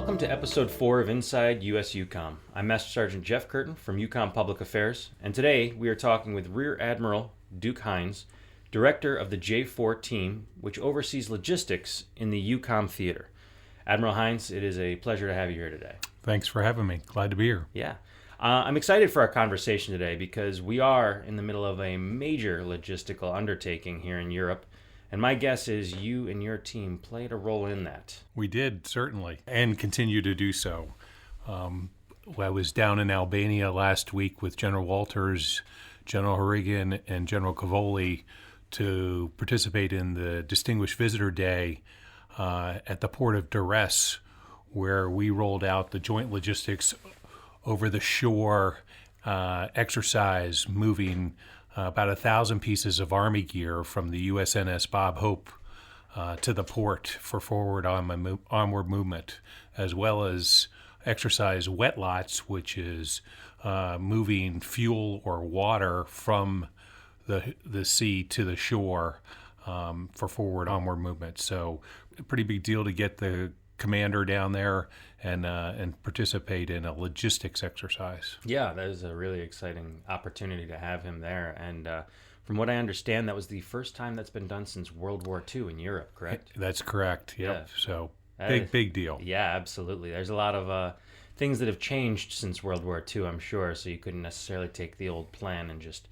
Welcome to episode 4 of Inside USEUCOM. I'm Master Sergeant Jeff Curtin from EUCOM Public Affairs, and today we are talking with Rear Admiral Duke Heinz, Director of the J4 team, which oversees logistics in the EUCOM theater. Admiral Heinz, it is a pleasure to have you here today. Thanks for having me. Glad to be here. Yeah. I'm excited for our conversation today because we are in the middle of a major logistical undertaking here in Europe. And my guess is you and your team played a role in that. We did, certainly, and continue to do so. I was down in Albania last week with General Walters, General Harrigan, and General Cavoli to participate in the Distinguished Visitor Day at the port of Durrës, where we rolled out the joint logistics over the shore exercise, moving about 1,000 pieces of Army gear from the USNS Bob Hope to the port for forward onward movement, as well as exercise wet lots, which is moving fuel or water from the sea to the shore for forward onward movement. So a pretty big deal to get the commander down there and participate in a logistics exercise. Yeah, that is a really exciting opportunity to have him there. And from what I understand, that was the first time that's been done since World War II in Europe, correct? That's correct, yep. Yeah. So big deal. Yeah, absolutely. There's a lot of things that have changed since World War II, I'm sure, so you couldn't necessarily take the old plan and just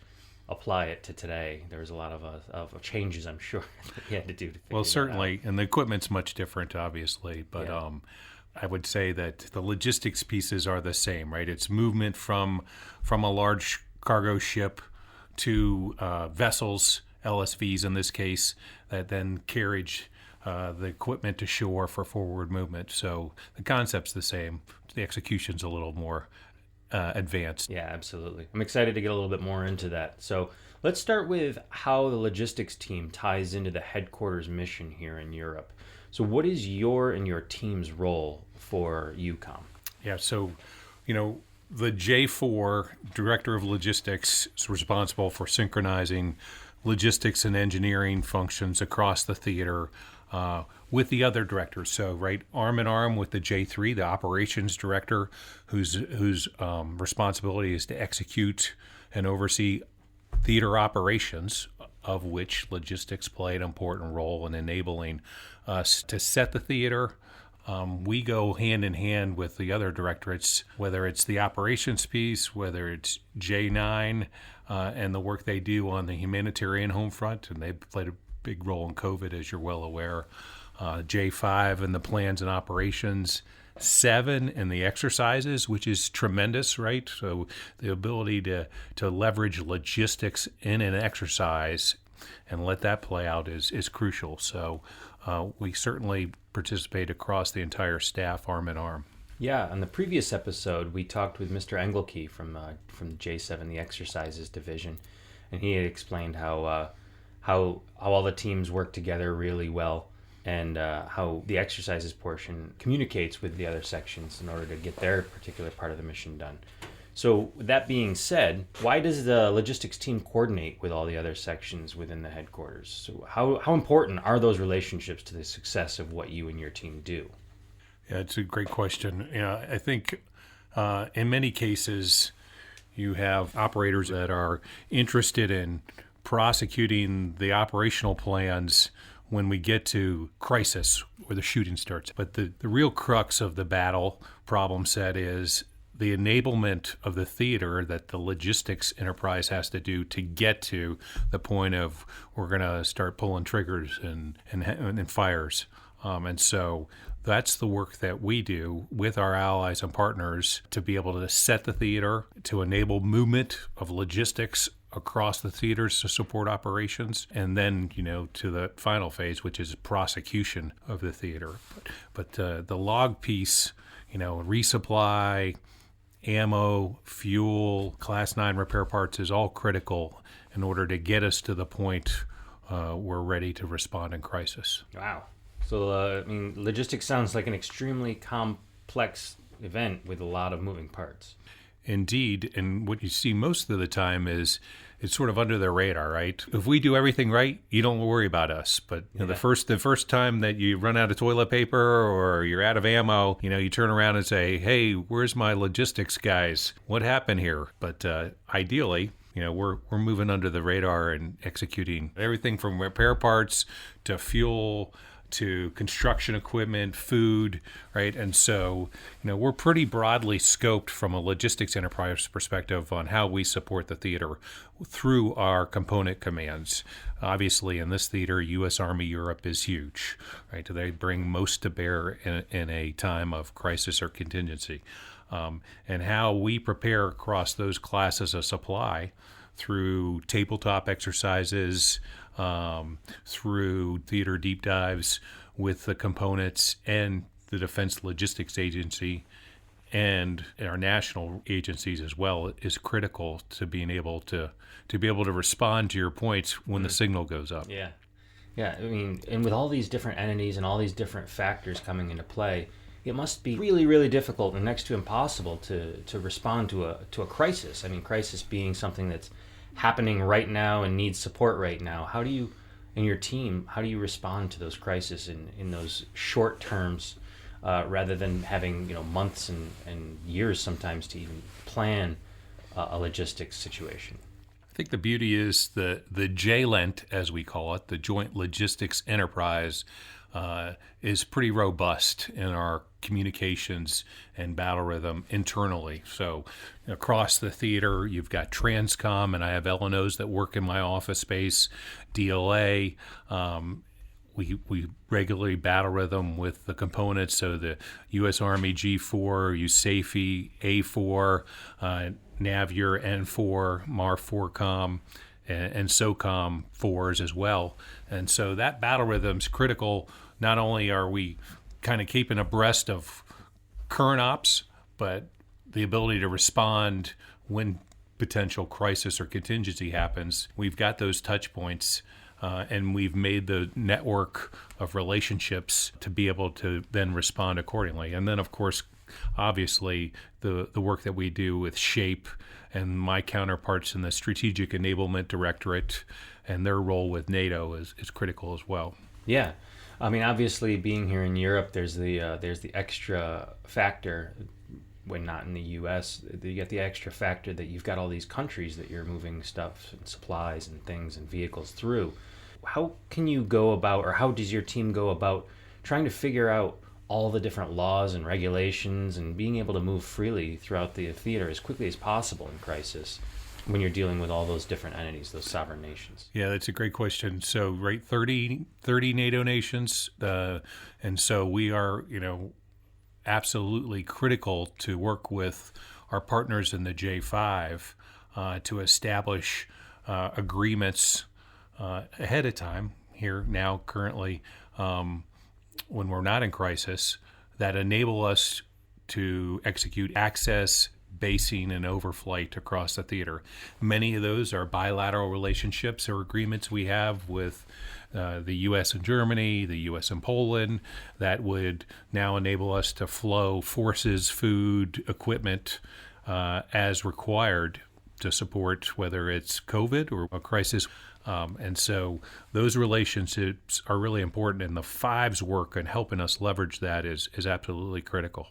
apply it to today. There was a lot of changes, I'm sure, that you had to do to figure Well, certainly, that out. and the equipment's much different, obviously, but Yeah. I would say that the logistics pieces are the same, right? It's movement from a large cargo ship to vessels, LSVs in this case, that then carriage the equipment to shore for forward movement. So the concept's the same. The execution's a little more advanced. Yeah, absolutely. I'm excited to get a little bit more into that. So let's start with how the logistics team ties into the headquarters mission here in Europe. So what is your and your team's role for EUCOM? Yeah, so, the J4, Director of Logistics, is responsible for synchronizing logistics and engineering functions across the theater with the other directors. So, right, arm in arm with the J3, the operations director, whose responsibility is to execute and oversee theater operations, of which logistics play an important role in enabling us to set the theater. We go hand in hand with the other directorates, whether it's the operations piece, whether it's J9 and the work they do on the humanitarian home front, and they've played a big role in COVID, as you're well aware. J5 and the plans and operations. 7 and the exercises, which is tremendous, right? So the ability to leverage logistics in an exercise and let that play out is crucial. So we certainly participate across the entire staff, arm in arm. Yeah, on the previous episode, we talked with Mr. Engelke from the J7, the exercises division, and he had explained how all the teams work together really well, and how the exercises portion communicates with the other sections in order to get their particular part of the mission done. So with that being said, why does the logistics team coordinate with all the other sections within the headquarters? So how important are those relationships to the success of what you and your team do? Yeah, it's a great question. I think in many cases you have operators that are interested in prosecuting the operational plans when we get to crisis where the shooting starts. But the real crux of the battle problem set is the enablement of the theater that the logistics enterprise has to do to get to the point of we're going to start pulling triggers and fires. And so that's the work that we do with our allies and partners to be able to set the theater, to enable movement of logistics across the theaters to support operations, and then, to the final phase, which is prosecution of the theater. But the log piece, resupply, ammo, fuel, Class 9 repair parts is all critical in order to get us to the point we're ready to respond in crisis. Wow. So, logistics sounds like an extremely complex event with a lot of moving parts. Indeed, and what you see most of the time is it's sort of under the radar, right? If we do everything right, you don't worry about us. But the first time that you run out of toilet paper or you're out of ammo, you turn around and say, "Hey, where's my logistics guys? What happened here?" But ideally, we're moving under the radar and executing everything from repair parts to fuel to construction equipment, food, right? And so, we're pretty broadly scoped from a logistics enterprise perspective on how we support the theater through our component commands. Obviously, in this theater, U.S. Army Europe is huge, right? They bring most to bear in a time of crisis or contingency. And how we prepare across those classes of supply through tabletop exercises, through theater deep dives with the components and the Defense Logistics Agency and our national agencies as well is critical to being able to respond to your points when the signal goes up. Yeah. I mean, and with all these different entities and all these different factors coming into play, it must be really, really difficult and next to impossible to respond to a crisis. I mean, crisis being something that's happening right now and needs support right now. How do you, and your team, how do you respond to those crises in those short terms rather than having months and years sometimes to even plan a logistics situation? I think the beauty is the JLENT, as we call it, the Joint Logistics Enterprise, is pretty robust in our communications and battle rhythm internally. So across the theater, you've got Transcom, and I have LNOs that work in my office space, DLA. We regularly battle rhythm with the components, so the U.S. Army G4, USAFE, A4, Navier N4, MAR4Com, and SOCOM 4s as well. And so that battle rhythm's critical. Not only are we kind of keeping abreast of current ops, but the ability to respond when potential crisis or contingency happens. We've got those touch points, and we've made the network of relationships to be able to then respond accordingly. And then, of course, obviously, the work that we do with SHAPE and my counterparts in the Strategic Enablement Directorate and their role with NATO is critical as well. Yeah. I mean, obviously, being here in Europe, there's the extra factor when not in the U.S. You get the extra factor that you've got all these countries that you're moving stuff and supplies and things and vehicles through. How can you go about, or how does your team go about trying to figure out all the different laws and regulations and being able to move freely throughout the theater as quickly as possible in crisis when you're dealing with all those different entities, those sovereign nations? Yeah, that's a great question. So, right, 30 NATO nations, and so we are, absolutely critical to work with our partners in the J5 to establish agreements ahead of time here now currently when we're not in crisis that enable us to execute access, basing, and overflight across the theater. Many of those are bilateral relationships or agreements we have with the U.S. and Germany, the U.S. and Poland, that would now enable us to flow forces, food, equipment as required to support whether it's COVID or a crisis. And so those relationships are really important, and the Fives work and helping us leverage that is absolutely critical.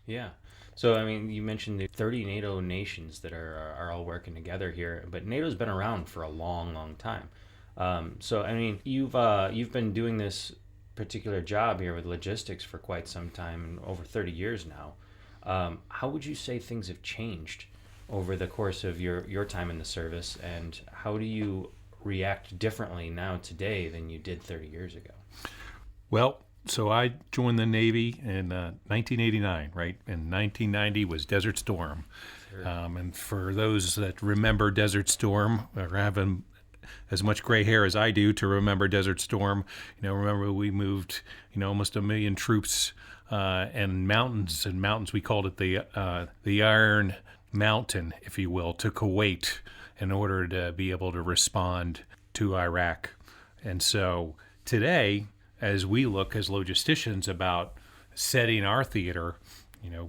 Yeah. So, I mean, you mentioned the 30 NATO nations that are all working together here, but NATO's been around for a long, long time. So, I mean, you've been doing this particular job here with logistics for quite some time, over 30 years now. How would you say things have changed over the course of your time in the service, and how do you react differently now today than you did 30 years ago? Well, so I joined the Navy in 1989, right? And 1990 was Desert Storm. Sure. And for those that remember Desert Storm, or having as much gray hair as I do to remember Desert Storm, remember we moved, almost 1 million troops and mountains. We called it the Iron Mountain, if you will, to Kuwait in order to be able to respond to Iraq. And so today, as we look as logisticians about setting our theater,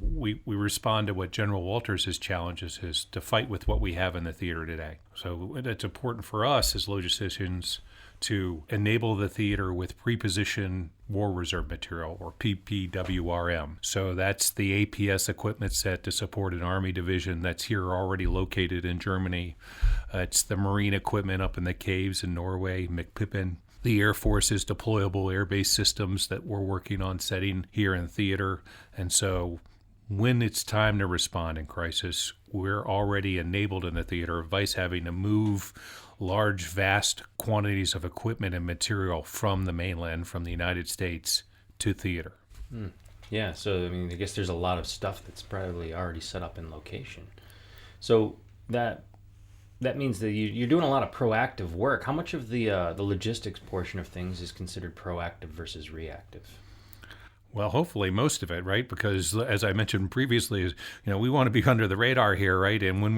We respond to what General Walters' challenges is to fight with what we have in the theater today. So it's important for us as logisticians to enable the theater with preposition war reserve material, or PPWRM. So that's the APS equipment set to support an Army division that's here already located in Germany. It's the Marine equipment up in the caves in Norway, McPippen. The Air Force's deployable air-based systems that we're working on setting here in theater. And so when it's time to respond in crisis, we're already enabled in the theater, vice having to move large, vast quantities of equipment and material from the mainland, from the United States, to theater. Yeah, so I guess there's a lot of stuff that's probably already set up in location. So that means that you're doing a lot of proactive work. How much of the logistics portion of things is considered proactive versus reactive? Well, hopefully most of it, right? Because as I mentioned previously, we want to be under the radar here, right? And when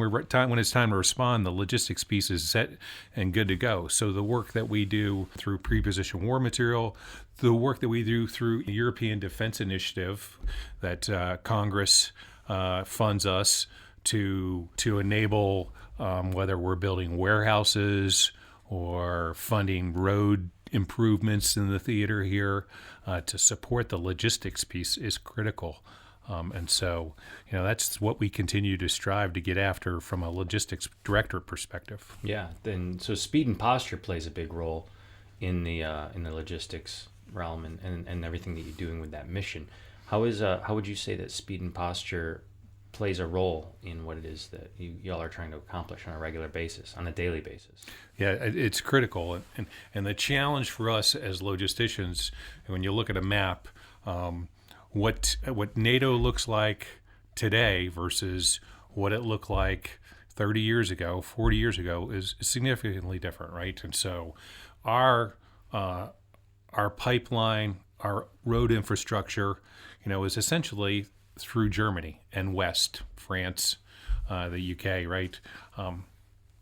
it's time to respond, the logistics piece is set and good to go. So the work that we do through preposition war material, the work that we do through the European Defense Initiative that Congress funds us to enable, whether we're building warehouses or funding road improvements in the theater here, to support the logistics piece is critical. And so, that's what we continue to strive to get after from a logistics directorate perspective. Yeah. Then, so speed and posture plays a big role in the logistics realm and everything that you're doing with that mission. How would you say that speed and posture plays a role in what it is that y'all are trying to accomplish on a regular basis, on a daily basis? Yeah, it's critical. And the challenge for us as logisticians, when you look at a map, what NATO looks like today versus what it looked like 30 years ago, 40 years ago is significantly different, right? And so our pipeline, our road infrastructure, is essentially through Germany and West, France, the UK, right?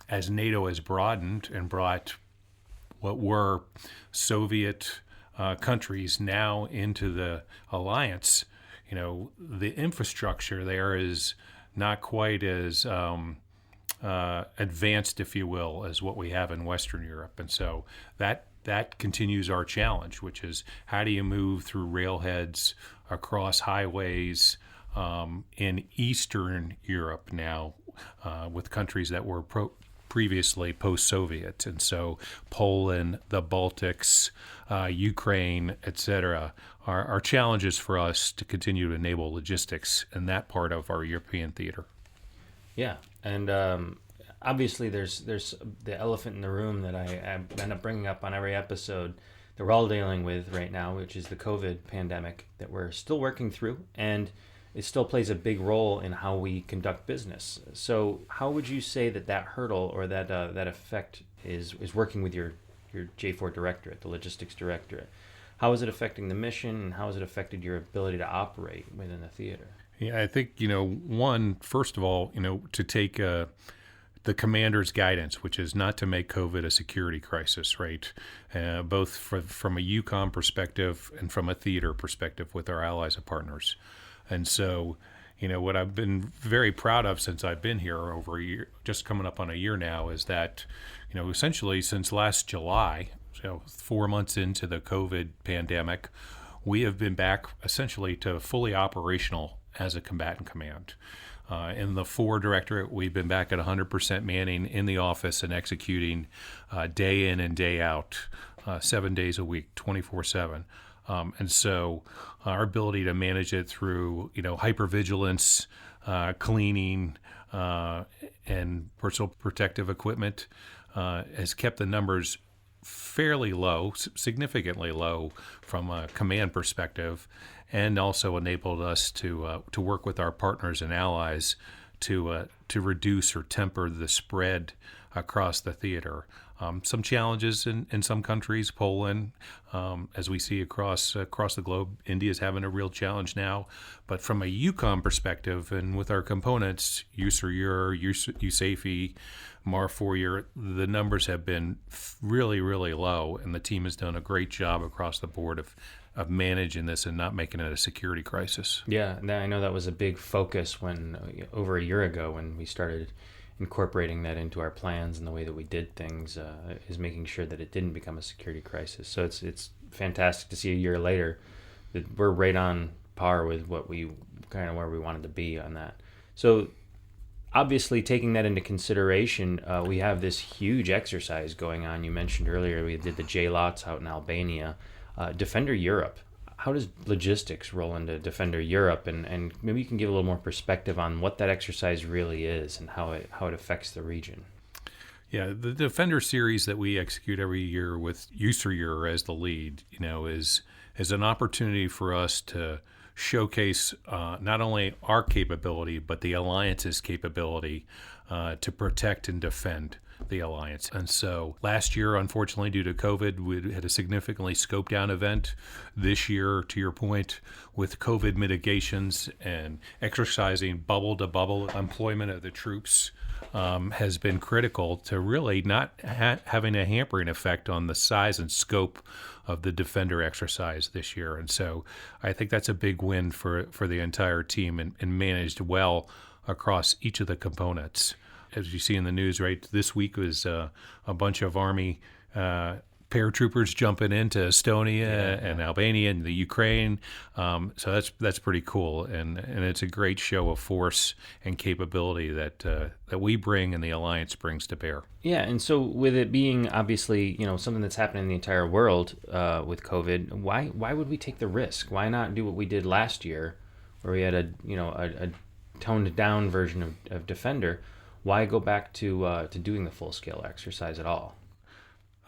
As NATO has broadened and brought what were Soviet countries now into the alliance, the infrastructure there is not quite as advanced, if you will, as what we have in Western Europe. And so that continues our challenge, which is how do you move through railheads, across highways in Eastern Europe now, with countries that were previously post-Soviet. And so Poland, the Baltics, Ukraine, etc., are challenges for us to continue to enable logistics in that part of our European theater. Yeah, and obviously there's the elephant in the room that I end up bringing up on every episode that we're all dealing with right now, which is the COVID pandemic that we're still working through, and it still plays a big role in how we conduct business. So how would you say that hurdle or that effect is working with your J4 Directorate, the Logistics Directorate? How is it affecting the mission, and how has it affected your ability to operate within the theater? Yeah, I think, first of all, to take the commander's guidance, which is not to make COVID a security crisis, right? Both from a EUCOM perspective and from a theater perspective with our allies and partners. And so, what I've been very proud of since I've been here over a year, just coming up on a year now, is that, essentially since last July, so 4 months into the COVID pandemic, we have been back essentially to fully operational as a combatant command. In the 4 Directorate, we've been back at 100% manning in the office and executing day in and day out, 7 days a week, 24/7. And so our ability to manage it through, hypervigilance, cleaning, and personal protective equipment has kept the numbers fairly low, significantly low from a command perspective, and also enabled us to work with our partners and allies to reduce or temper the spread across the theater. Some challenges in some countries, Poland, as we see across the globe. India's having a real challenge now. But from a EUCOM perspective, and with our components, USEUR, USAFE, MAR4, the numbers have been really, really low, and the team has done a great job across the board of managing this and not making it a security crisis. Yeah, I know that was a big focus when over a year ago when we started incorporating that into our plans and the way that we did things, is making sure that it didn't become a security crisis. So it's fantastic to see a year later that we're right on par with what we kind of where we wanted to be on that. So obviously taking that into consideration, we have this huge exercise going on. You mentioned earlier we did the J-Lots out in Albania. Defender Europe. How does logistics roll into Defender Europe, and maybe you can give a little more perspective on what that exercise really is and how it affects the region. Yeah, the Defender series that we execute every year with USEUCOM as the lead, is an opportunity for us to showcase not only our capability but the alliance's capability to protect and defend the alliance. And so last year, unfortunately, due to COVID, we had a significantly scoped down event. This year, to your point, with COVID mitigations and exercising bubble to bubble employment of the troops has been critical to really not having a hampering effect on the size and scope of the Defender exercise this year. And so I think that's a big win for the entire team and managed well across each of the components. As you see in the news, right, this week was a bunch of Army paratroopers jumping into Estonia and Albania and the Ukraine. So that's pretty cool, and it's a great show of force and capability that we bring and the alliance brings to bear. Yeah, and so with it being obviously something that's happening in the entire world with COVID, why would we take the risk? Why not do what we did last year, where we had a toned down version of Defender? Why go back to doing the full scale exercise at all?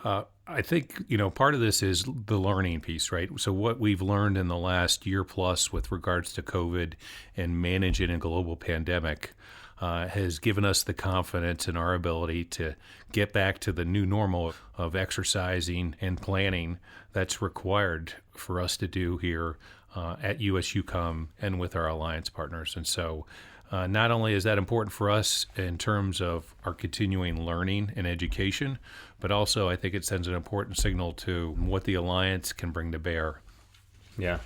I think part of this is the learning piece, right? So what we've learned in the last year plus with regards to COVID and managing a global pandemic has given us the confidence in our ability to get back to the new normal of exercising and planning that's required for us to do here at USEUCOM and with our alliance partners. And so not only is that important for us in terms of our continuing learning and education, but also I think it sends an important signal to what the alliance can bring to bear. Yeah.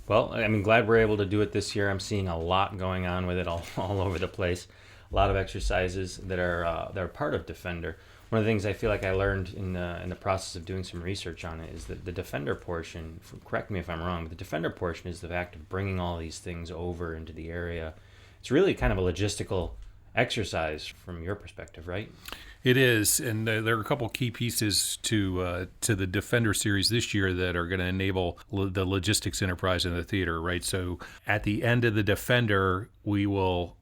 Well, I'm glad we're able to do it this year. I'm seeing a lot going on with it all over the place. A lot of exercises that are part of Defender. One of the things I feel like I learned in the process of doing some research on it is that the Defender portion, correct me if I'm wrong, but the Defender portion is the fact of bringing all these things over into the area. It's really kind of a logistical exercise from your perspective, right? It is, and there are a couple key pieces to the Defender series this year that are going to enable the logistics enterprise in the theater, right? So at the end of the Defender, we will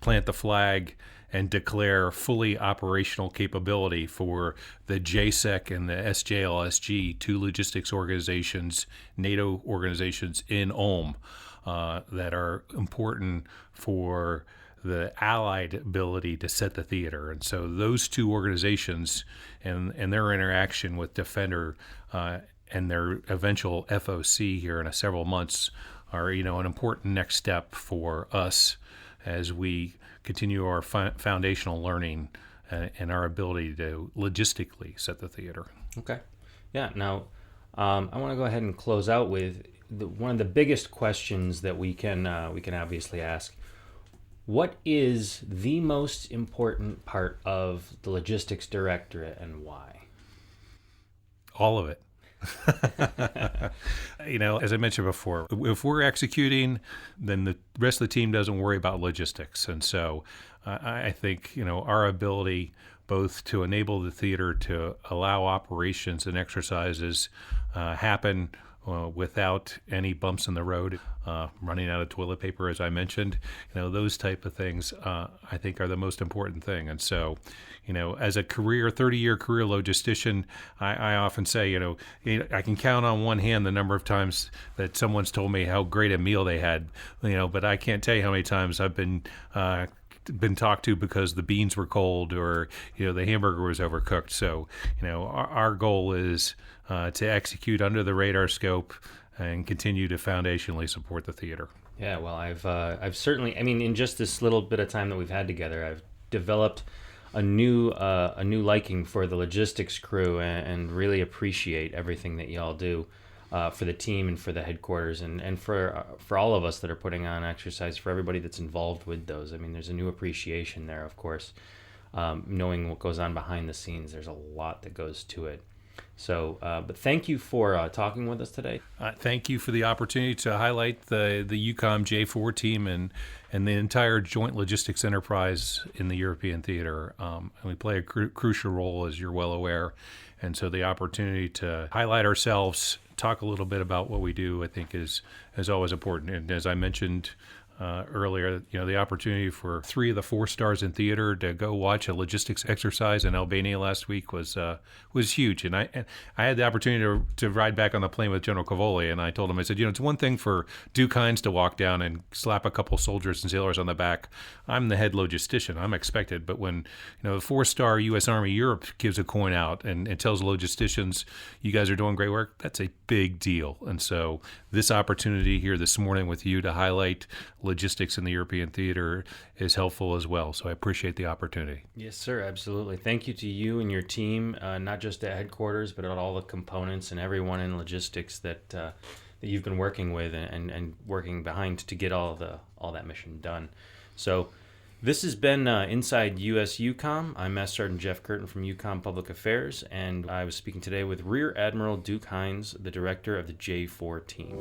plant the flag and declare fully operational capability for the JSEC and the SJLSG, two logistics organizations, NATO organizations in Ulm, that are important for the Allied ability to set the theater. And so those two organizations and their interaction with Defender and their eventual FOC here in several months are, an important next step for us as we continue our foundational learning and our ability to logistically set the theater. Okay. Yeah. Now, I want to go ahead and close out with one of the biggest questions that we can obviously ask. What is the most important part of the Logistics Directorate and why? All of it. As I mentioned before, if we're executing, then the rest of the team doesn't worry about logistics. And so I think, our ability both to enable the theater to allow operations and exercises happen without any bumps in the road, running out of toilet paper, as I mentioned, those type of things, I think are the most important thing. And so, as a 30-year career logistician, I often say, I can count on one hand the number of times that someone's told me how great a meal they had, but I can't tell you how many times I've been been talked to because the beans were cold or the hamburger was overcooked. So our goal is to execute under the radar scope and continue to foundationally support the theater. Yeah, well, I've certainly, in just this little bit of time that we've had together, I've developed a new liking for the logistics crew and really appreciate everything that y'all do for the team and for the headquarters and for all of us that are putting on exercise, for everybody that's involved with those. There's a new appreciation there, of course, knowing what goes on behind the scenes. There's a lot that goes to it. So, but thank you for talking with us today. Thank you for the opportunity to highlight the EUCOM J4 team and the entire joint logistics enterprise in the European theater. And we play a crucial role, as you're well aware. And so the opportunity to highlight ourselves, talk a little bit about what we do, I think is always important. And as I mentioned earlier, the opportunity for 3 of the 4 stars in theater to go watch a logistics exercise in Albania last week was huge. And I had the opportunity to ride back on the plane with General Cavoli, and I told him, I said, it's one thing for Duke Heinz to walk down and slap a couple soldiers and sailors on the back. I'm the head logistician. I'm expected. But when the 4-star U.S. Army Europe gives a coin out and tells logisticians, you guys are doing great work, that's a big deal. And so this opportunity here this morning with you to highlight logistics in the European theater is helpful as well. So I appreciate the opportunity. Yes, sir. Absolutely. Thank you to you and your team, not just at headquarters, but at all the components and everyone in logistics that you've been working with and working behind to get all that mission done. So this has been Inside USEUCOM. I'm Master Sergeant Jeff Curtin from EUCOM Public Affairs, and I was speaking today with Rear Admiral Duke Heinz, the director of the J4 team.